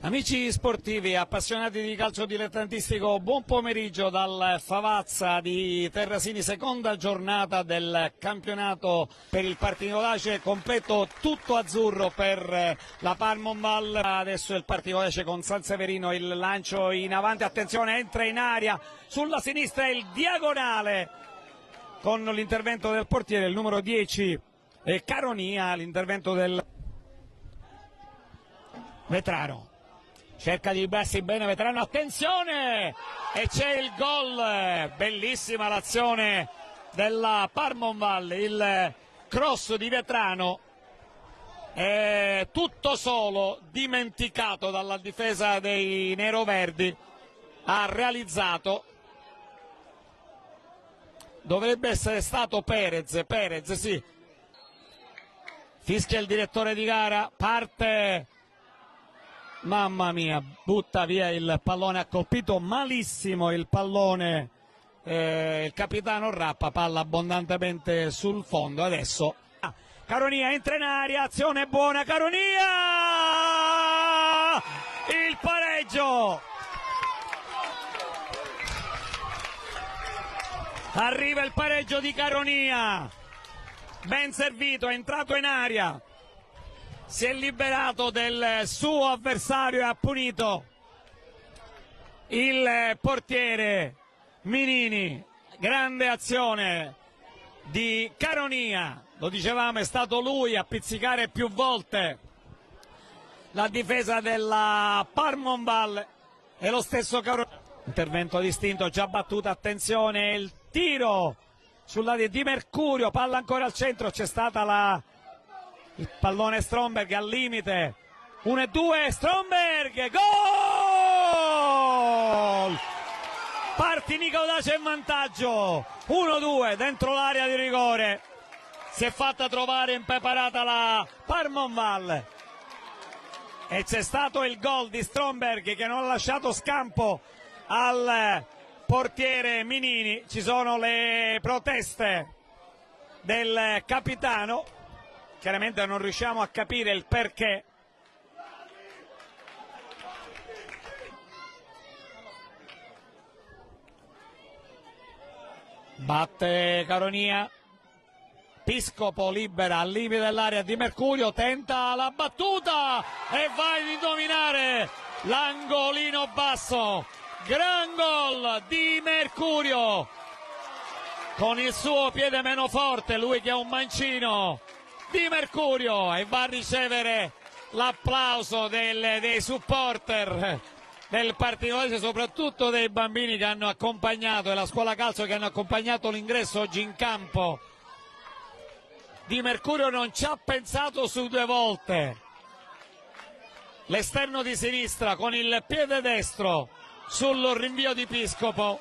Amici sportivi, appassionati di calcio dilettantistico, buon pomeriggio dal Favazza di Terrasini, seconda giornata del campionato per il Partinicodace, completo tutto azzurro per la Parmonval. Adesso il Partinicodace con Sanseverino, il lancio in avanti, attenzione, entra in aria, sulla sinistra il diagonale con l'intervento del portiere, il numero 10 Caronia, l'intervento del Vetrano. Cerca di librarsi bene Vetrano, attenzione! E c'è il gol, bellissima l'azione della Parmonval, il cross di Vetrano, tutto solo, dimenticato dalla difesa dei neroverdi, ha realizzato, dovrebbe essere stato Perez sì, fischia il direttore di gara, parte. Mamma mia, butta via il pallone, ha colpito malissimo il pallone il capitano Rappa, palla abbondantemente sul fondo. Adesso Caronia entra in aria, azione buona, Caronia! Il pareggio! Arriva il pareggio di Caronia, ben servito, è entrato in aria. Si è liberato del suo avversario e ha punito il portiere Minini. Grande azione di Caronia, lo dicevamo, è stato lui a pizzicare più volte la difesa della Parmonval e lo stesso Caronia. Intervento distinto, già battuta, attenzione, il tiro sull'area di Mercurio, palla ancora al centro, c'è stata il pallone Stromberg al limite, 1-2, Stromberg, gol! Partinicodace in vantaggio, 1-2 dentro l'area di rigore, si è fatta trovare impreparata la Parmonval e c'è stato il gol di Stromberg che non ha lasciato scampo al portiere Minini. Ci sono le proteste del capitano. Chiaramente non riusciamo a capire il perché. Batte Caronia, Piscopo libera al limite dell'area di Mercurio, tenta la battuta e va ad indovinare l'angolino basso. Gran gol di Mercurio con il suo piede meno forte, lui che è un mancino. Di Mercurio, e va a ricevere l'applauso dei supporter del Partinicodace, soprattutto dei bambini che hanno accompagnato e la scuola calcio che hanno accompagnato l'ingresso oggi in campo. Di Mercurio non ci ha pensato su due volte, l'esterno di sinistra con il piede destro sul rinvio di Piscopo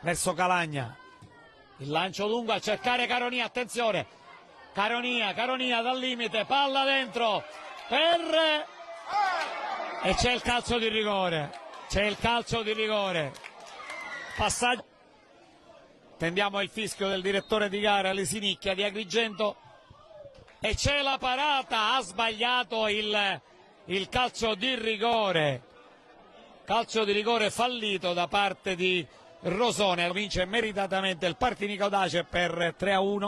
verso Calagna, il lancio lungo a cercare Caronia, attenzione, Caronia dal limite, palla dentro e c'è il calcio di rigore, passaggio, tendiamo il fischio del direttore di gara Lesinicchia di Agrigento e c'è la parata, ha sbagliato il calcio di rigore fallito da parte di Rosone, vince meritatamente il Partinicodace per 3-1.